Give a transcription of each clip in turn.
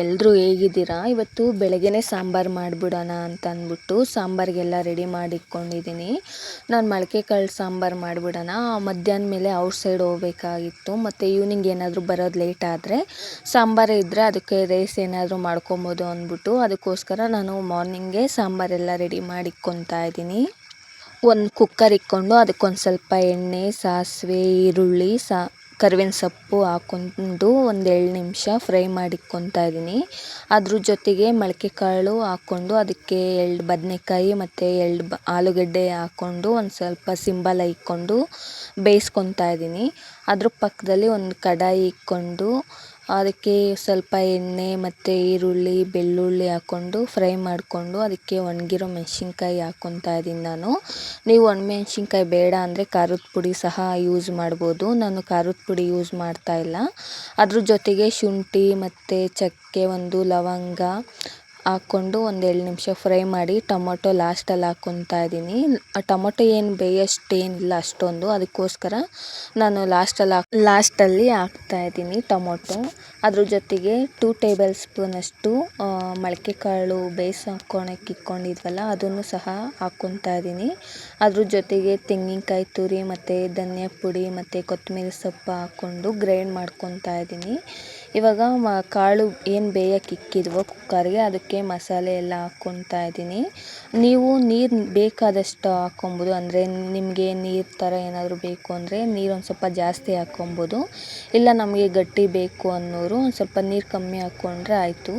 ಎಲ್ಲರೂ ಹೇಗಿದ್ದೀರಾ? ಇವತ್ತು ಬೆಳಗ್ಗೆನೇ ಸಾಂಬಾರು ಮಾಡಿಬಿಡೋಣ ಅಂತ ಅಂದ್ಬಿಟ್ಟು ಸಾಂಬಾರಿಗೆಲ್ಲ ರೆಡಿ ಮಾಡಿ ಇಟ್ಕೊಂಡಿದ್ದೀನಿ. ನಾನು ಮೊಳಕೆ ಕಾಳು ಸಾಂಬಾರು ಮಾಡಿಬಿಡೋಣ, ಮಧ್ಯಾಹ್ನ ಮೇಲೆ ಔಟ್ ಸೈಡ್ ಹೋಗ್ಬೇಕಾಗಿತ್ತು, ಮತ್ತು ಈವ್ನಿಂಗ್ ಏನಾದರೂ ಬರೋದು ಲೇಟ್ ಆದರೆ ಸಾಂಬಾರೇ ಇದ್ದರೆ ಅದಕ್ಕೆ ರೈಸ್ ಏನಾದರೂ ಮಾಡ್ಕೊಬೋದು ಅಂದ್ಬಿಟ್ಟು ಅದಕ್ಕೋಸ್ಕರ ನಾನು ಮಾರ್ನಿಂಗೇ ಸಾಂಬಾರೆಲ್ಲ ರೆಡಿ ಮಾಡಿ ಇಟ್ಕೊತಾ ಇದ್ದೀನಿ. ಒಂದು ಕುಕ್ಕರ್ ಇಟ್ಕೊಂಡು ಅದಕ್ಕೊಂದು ಸ್ವಲ್ಪ ಎಣ್ಣೆ, ಸಾಸಿವೆ, ಈರುಳ್ಳಿ, ಕರಿಬೇವಿನ ಸೊಪ್ಪು ಹಾಕ್ಕೊಂಡು ಒಂದು 2 ನಿಮಿಷ ಫ್ರೈ ಮಾಡಿ ಇಟ್ಕೊತಾ ಇದ್ದೀನಿ. ಅದ್ರ ಜೊತೆಗೆ ಮೊಳಕೆ ಕಾಳು ಹಾಕ್ಕೊಂಡು ಅದಕ್ಕೆ 2 ಬದನೆಕಾಯಿ ಮತ್ತು 2 ಆಲೂಗಡ್ಡೆ ಹಾಕ್ಕೊಂಡು ಒಂದು ಸ್ವಲ್ಪ ಸಿಂಬಲ ಇಟ್ಕೊಂಡು ಬೇಯಿಸ್ಕೊತಾ ಇದ್ದೀನಿ. ಅದ್ರ ಪಕ್ಕದಲ್ಲಿ ಒಂದು ಕಡಾಯಿ ಇಟ್ಕೊಂಡು ಅದಕ್ಕೆ ಸ್ವಲ್ಪ ಎಣ್ಣೆ ಮತ್ತು ಈರುಳ್ಳಿ, ಬೆಳ್ಳುಳ್ಳಿ ಹಾಕ್ಕೊಂಡು ಫ್ರೈ ಮಾಡಿಕೊಂಡು ಅದಕ್ಕೆ ಒಣಗಿರೋ ಮೆಣಸಿನ್ಕಾಯಿ ಹಾಕ್ಕೊತಾ ಇದ್ದೀನಿ ನಾನು. ನೀವು ಒಣಮೆಣ್ಸಿನ್ಕಾಯಿ ಬೇಡ ಅಂದರೆ ಖಾರದ ಪುಡಿ ಸಹ ಯೂಸ್ ಮಾಡ್ಬೋದು. ನಾನು ಖಾರದ ಪುಡಿ ಯೂಸ್ ಮಾಡ್ತಾ ಇಲ್ಲ. ಅದ್ರ ಜೊತೆಗೆ ಶುಂಠಿ ಮತ್ತು ಚಕ್ಕೆ, ಒಂದು ಲವಂಗ ಹಾಕ್ಕೊಂಡು ಒಂದು 2 ನಿಮಿಷ ಫ್ರೈ ಮಾಡಿ ಟೊಮೊಟೊ ಲಾಸ್ಟಲ್ಲಿ ಹಾಕ್ಕೊತಾ ಇದ್ದೀನಿ. ಟೊಮೊಟೊ ಏನು ಬೇಯೋಷ್ಟೇನಿಲ್ಲ ಅಷ್ಟೊಂದು, ಅದಕ್ಕೋಸ್ಕರ ನಾನು ಲಾಸ್ಟಲ್ಲಿ ಹಾಕ್ತಾಯಿದ್ದೀನಿ ಟೊಮೊಟೊ. ಅದ್ರ ಜೊತೆಗೆ 2 ಟೇಬಲ್ ಸ್ಪೂನಷ್ಟು ಮೊಳಕೆ ಕಾಳು ಬೇಯಿಸ್ಕೊಳಕ್ಕೆ ಇಟ್ಕೊಂಡಿದ್ವಲ್ಲ ಅದನ್ನು ಸಹ ಹಾಕ್ಕೊತಾ ಇದ್ದೀನಿ. ಅದ್ರ ಜೊತೆಗೆ ತೆಂಗಿನಕಾಯಿ ತುರಿ ಮತ್ತು ಧನಿಯಾ ಪುಡಿ ಮತ್ತು ಕೊತ್ತಂಬರಿ ಸೊಪ್ಪು ಹಾಕ್ಕೊಂಡು ಗ್ರೈಂಡ್ ಮಾಡ್ಕೊತಾ ಇದ್ದೀನಿ. ಇವಾಗ ಕಾಳು ಏನು ಬೇಯಕ್ಕೆ ಇಕ್ಕಿದ್ವೋ ಕುಕ್ಕರ್ಗೆ ಅದಕ್ಕೆ ಮಸಾಲೆ ಎಲ್ಲ ಹಾಕ್ಕೊತಾ ಇದ್ದೀನಿ. ನೀವು ನೀರು ಬೇಕಾದಷ್ಟು ಹಾಕ್ಕೊಬೋದು, ಅಂದರೆ ನಿಮಗೆ ನೀರು ಥರ ಏನಾದರೂ ಬೇಕು ಅಂದರೆ ನೀರು ಒಂದು ಸ್ವಲ್ಪ ಜಾಸ್ತಿ ಹಾಕ್ಕೊಬೋದು. ಇಲ್ಲ ನಮಗೆ ಗಟ್ಟಿ ಬೇಕು ಅನ್ನೋರು ಒಂದು ಸ್ವಲ್ಪ ನೀರು ಕಮ್ಮಿ ಹಾಕ್ಕೊಂಡ್ರೆ ಆಯಿತು.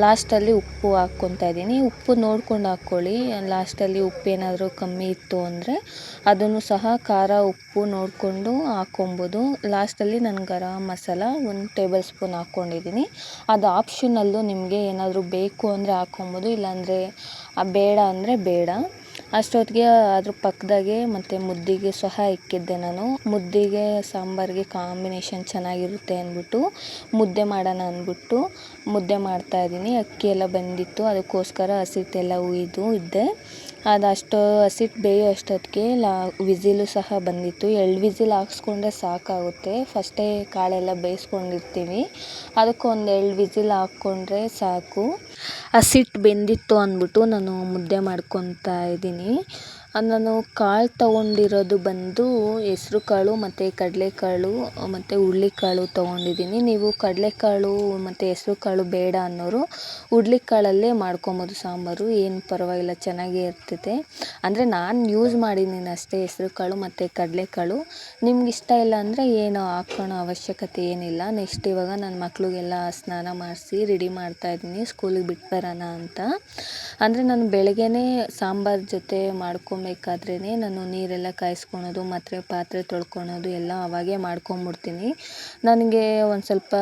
ಲಾಸ್ಟಲ್ಲಿ ಉಪ್ಪು ಹಾಕ್ಕೊತಾ ಇದ್ದೀನಿ. ಉಪ್ಪು ನೋಡ್ಕೊಂಡು ಹಾಕ್ಕೊಳ್ಳಿ. ಲಾಸ್ಟಲ್ಲಿ ಉಪ್ಪು ಏನಾದರೂ ಕಮ್ಮಿ ಇತ್ತು ಅಂದರೆ ಅದನ್ನು ಸಹ ಖಾರ ಉಪ್ಪು ನೋಡಿಕೊಂಡು ಹಾಕ್ಕೊಬೋದು. ಲಾಸ್ಟಲ್ಲಿ ನಾನು ಗರಂ ಮಸಾಲ 1 ಟೇಬಲ್ ಸ್ಪೂನ್ ಹಾಕ್ಕೊಂಡಿದ್ದೀನಿ. ಅದು ಆಪ್ಷನಲ್ಲು, ನಿಮಗೆ ಏನಾದರೂ ಬೇಕು ಅಂದರೆ ಹಾಕ್ಕೊಬೋದು, ಇಲ್ಲಾಂದರೆ ಬೇಡ ಅಂದರೆ ಬೇಡ. ಅಷ್ಟೊತ್ತಿಗೆ ಅದ್ರ ಪಕ್ಕದಾಗೆ ಮತ್ತು ಮುದ್ದೆಗೆ ಸಹ ಇಕ್ಕಿದ್ದೆ ನಾನು. ಮುದ್ದೆಗೆ ಸಾಂಬಾರಿಗೆ ಕಾಂಬಿನೇಷನ್ ಚೆನ್ನಾಗಿರುತ್ತೆ ಅಂದ್ಬಿಟ್ಟು ಮುದ್ದೆ ಮಾಡೋಣ ಅಂದ್ಬಿಟ್ಟು ಮುದ್ದೆ ಮಾಡ್ತಾಯಿದ್ದೀನಿ. ಅಕ್ಕಿ ಎಲ್ಲ ಬೆಂದಿತ್ತು, ಅದಕ್ಕೋಸ್ಕರ ಹಸಿಟ್ಟೆಲ್ಲ ಹುಯ್ದು ಇದ್ದೆ. ಅದಷ್ಟು ಹಸಿಟ್ಟು ಬೇಯೋ ಅಷ್ಟೊತ್ತಿಗೆ ವಿಸಿಲು ಸಹ ಬಂದಿತ್ತು. 2 ವಿಸಿಲ್ ಹಾಕ್ಸ್ಕೊಂಡ್ರೆ ಸಾಕಾಗುತ್ತೆ. ಫಸ್ಟೇ ಕಾಳೆಲ್ಲ ಬೇಯಿಸ್ಕೊಂಡಿರ್ತೀವಿ, ಅದಕ್ಕೊಂದು 2 ವಿಸಿಲ್ ಹಾಕ್ಕೊಂಡ್ರೆ ಸಾಕು. ಹಸಿಟ್ಟು ಬೆಂದಿತ್ತು ಅಂದ್ಬಿಟ್ಟು ನಾನು ಮುದ್ದೆ ಮಾಡ್ಕೊತಾ ಇದ್ದೀನಿ. ನಾನು ಕಾಳು ತೊಗೊಂಡಿರೋದು ಬಂದು ಹೆಸ್ರು ಕಾಳು ಮತ್ತು ಕಡಲೆಕಾಳು ಮತ್ತು ಹುರುಳಿಕಾಳು ತೊಗೊಂಡಿದ್ದೀನಿ. ನೀವು ಕಡಲೆಕಾಳು ಮತ್ತು ಹೆಸ್ರು ಕಾಳು ಬೇಡ ಅನ್ನೋರು ಹುರುಳಿಕಾಳಲ್ಲೇ ಮಾಡ್ಕೊಬೋದು ಸಾಂಬಾರು, ಏನು ಪರವಾಗಿಲ್ಲ, ಚೆನ್ನಾಗೇ ಇರ್ತೈತೆ. ಅಂದರೆ ನಾನು ಯೂಸ್ ಮಾಡಿದ್ದೀನಿ ಅಷ್ಟೇ ಹೆಸ್ರು ಕಾಳು ಮತ್ತು ಕಡಲೆಕಾಳು. ನಿಮ್ಗೆ ಇಷ್ಟ ಇಲ್ಲ ಅಂದರೆ ಏನು ಹಾಕ್ಕೊಳ್ಳೋ ಅವಶ್ಯಕತೆ ಏನಿಲ್ಲ. ನೆಕ್ಸ್ಟ್ ಇವಾಗ ನನ್ನ ಮಕ್ಳಿಗೆಲ್ಲ ಸ್ನಾನ ಮಾಡಿಸಿ ರೆಡಿ ಮಾಡ್ತಾಯಿದ್ದೀನಿ ಸ್ಕೂಲಿಗೆ ಬಿಟ್ಟು ಬರೋಣ ಅಂತ. ಅಂದರೆ ನಾನು ಬೆಳಗ್ಗೆನೇ ಸಾಂಬಾರು ಜೊತೆ ಮಾಡ್ಕೊಬೇಕಾದ್ರೇ ನಾನು ನೀರೆಲ್ಲ ಕಾಯಿಸ್ಕೊಳೋದು ಮತ್ತು ಪಾತ್ರೆ ತೊಳ್ಕೊಳೋದು ಎಲ್ಲ ಆವಾಗೇ ಮಾಡ್ಕೊಂಬಿಡ್ತೀನಿ. ನನಗೆ ಒಂದು ಸ್ವಲ್ಪ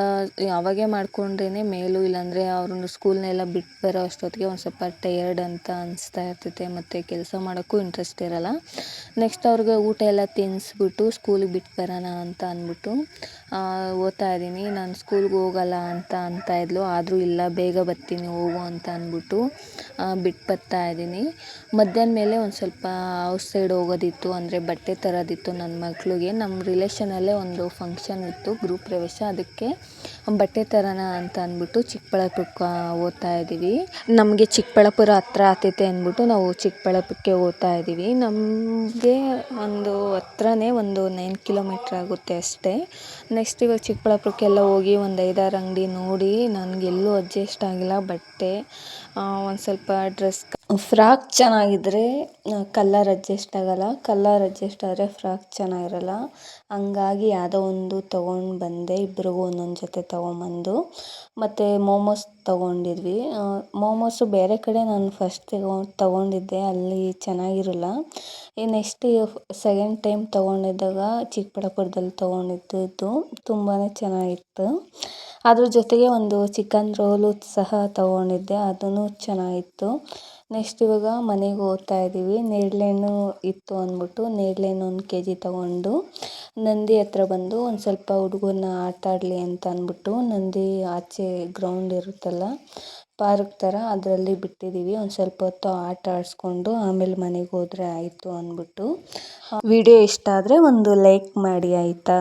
ಆವಾಗೇ ಮಾಡ್ಕೊಂಡ್ರೇ ಮೇಲು, ಇಲ್ಲಾಂದರೆ ಅವ್ರನ್ನ ಸ್ಕೂಲ್ನೆಲ್ಲ ಬಿಟ್ಟು ಬರೋ ಅಷ್ಟೊತ್ತಿಗೆ ಒಂದು ಸ್ವಲ್ಪ ಟಯರ್ಡ್ ಅಂತ ಅನಿಸ್ತಾ ಇರ್ತೈತೆ ಮತ್ತು ಕೆಲಸ ಮಾಡೋಕ್ಕೂ ಇಂಟ್ರೆಸ್ಟ್ ಇರೋಲ್ಲ. ನೆಕ್ಸ್ಟ್ ಅವ್ರಿಗೆ ಊಟ ಎಲ್ಲ ತಿನ್ನಿಸ್ಬಿಟ್ಟು ಸ್ಕೂಲಿಗೆ ಬಿಟ್ಟು ಬರೋಣ ಅಂತ ಅಂದ್ಬಿಟ್ಟು ಓದ್ತಾ ಇದ್ದೀನಿ. ನಾನು ಸ್ಕೂಲ್ಗೆ ಹೋಗಲ್ಲ ಅಂತ ಇದ್ಲು, ಆದರೂ ಇಲ್ಲ ಬೇಗ ಬರ್ತೀನಿ ಹೋಗು ಅಂತ ಅಂದ್ಬಿಟ್ಟು ಬಿಟ್ಟು ಬರ್ತಾ ಇದ್ದೀನಿ. ಮಧ್ಯಾಹ್ನ ಮೇಲೆ ಒಂದು ಸ್ವಲ್ಪ ಔಟ್ ಸೈಡ್ ಹೋಗೋದಿತ್ತು, ಅಂದರೆ ಬಟ್ಟೆ ತರೋದಿತ್ತು ನನ್ನ ಮಕ್ಳಿಗೆ. ನಮ್ಮ ರಿಲೇಷನಲ್ಲೇ ಒಂದು ಫಂಕ್ಷನ್ ಇತ್ತು, ಗೃಹ ಪ್ರವೇಶ, ಅದಕ್ಕೆ ಬಟ್ಟೆ ತರೋಣ ಅಂತ ಅಂದ್ಬಿಟ್ಟು ಚಿಕ್ಕಬಳ್ಳಾಪುರಕ್ಕೆ ಹೋಗ್ತಾ ಇದ್ದೀವಿ. ನಮಗೆ ಚಿಕ್ಕಬಳ್ಳಾಪುರ ಹತ್ರ ಆಗ್ತೈತೆ ಅಂದ್ಬಿಟ್ಟು ನಾವು ಚಿಕ್ಕಬಳ್ಳಾಪುರಕ್ಕೆ ಹೋಗ್ತಾ ಇದ್ದೀವಿ. ನಮಗೆ ಒಂದು ಹತ್ರನೇ ಒಂದು 9 ಕಿಲೋಮೀಟ್ರ್ ಆಗುತ್ತೆ ಅಷ್ಟೇ. ನೆಕ್ಸ್ಟ್ ಇವಾಗ ಚಿಕ್ಕಬಳ್ಳಾಪುರಕ್ಕೆಲ್ಲ ಹೋಗಿ ಒಂದು 5-6 ಅಂಗಡಿ ನೋಡಿ ನನಗೆಲ್ಲೂ ಅಡ್ಜಸ್ಟ್ ಆಗಿಲ್ಲ ಬಟ್ಟೆ. ಒಂದು ಸ್ವಲ್ಪ ಫ್ರಾಕ್ ಚೆನ್ನಾಗಿದ್ದರೆ ಕಲ್ಲರ್ ಅಡ್ಜಸ್ಟ್ ಆಗೋಲ್ಲ, ಕಲ್ಲರ್ ಅಡ್ಜಸ್ಟ್ ಆದರೆ ಫ್ರಾಕ್ ಚೆನ್ನಾಗಿರಲ್ಲ. ಹಂಗಾಗಿ ಯಾವುದೋ ಒಂದು ತೊಗೊಂಡು ಬಂದೆ, ಇಬ್ರಿಗೂ ಒಂದೊಂದು ಜೊತೆ ತೊಗೊಂಬಂದು. ಮತ್ತು ಮೋಮೋಸ್ ತೊಗೊಂಡಿದ್ವಿ. ಮೋಮೋಸು ಬೇರೆ ಕಡೆ ನಾನು ಫಸ್ಟ್ ತೊಗೊಂಡಿದ್ದೆ, ಅಲ್ಲಿ ಚೆನ್ನಾಗಿರಲ್ಲ. ನೆಕ್ಸ್ಟ್ ಸೆಕೆಂಡ್ ಟೈಮ್ ತೊಗೊಂಡಿದ್ದಾಗ ಚಿಕ್ಕಬಳ್ಳಾಪುರದಲ್ಲಿ ತೊಗೊಂಡಿದ್ದು ತುಂಬಾ ಚೆನ್ನಾಗಿತ್ತು. ಅದ್ರ ಜೊತೆಗೆ ಒಂದು ಚಿಕನ್ ರೋಲು ಸಹ ತೊಗೊಂಡಿದ್ದೆ, ಅದೂ ಚೆನ್ನಾಗಿತ್ತು. ನೆಕ್ಸ್ಟ್ ಇವಾಗ ಮನೆಗೆ ಹೋಗ್ತಾ ಇದ್ದೀವಿ. ನೇರಳೆಹಣ್ಣು ಇತ್ತು ಅಂದ್ಬಿಟ್ಟು ನೇರಳೆಹಣ್ಣು 1 kg ತೊಗೊಂಡು ನಂದಿ ಹತ್ರ ಬಂದು ಒಂದು ಸ್ವಲ್ಪ ಹುಡುಗರನ್ನ ಆಟ ಆಡಲಿ ಅಂತ ಅಂದ್ಬಿಟ್ಟು ನಂದಿ ಆಚೆ ಗ್ರೌಂಡ್ ಇರುತ್ತಲ್ಲ, ಪಾರ್ಕ್ ಥರ, ಅದರಲ್ಲಿ ಬಿಟ್ಟಿದ್ದೀವಿ. ಒಂದು ಸ್ವಲ್ಪ ಹೊತ್ತು ಆಟ ಆಡಿಸ್ಕೊಂಡು ಆಮೇಲೆ ಮನೆಗೆ ಹೋದರೆ ಆಯಿತು ಅಂದ್ಬಿಟ್ಟು. ವಿಡಿಯೋ ಇಷ್ಟ ಆದರೆ ಒಂದು ಲೈಕ್ ಮಾಡಿ ಆಯಿತಾ.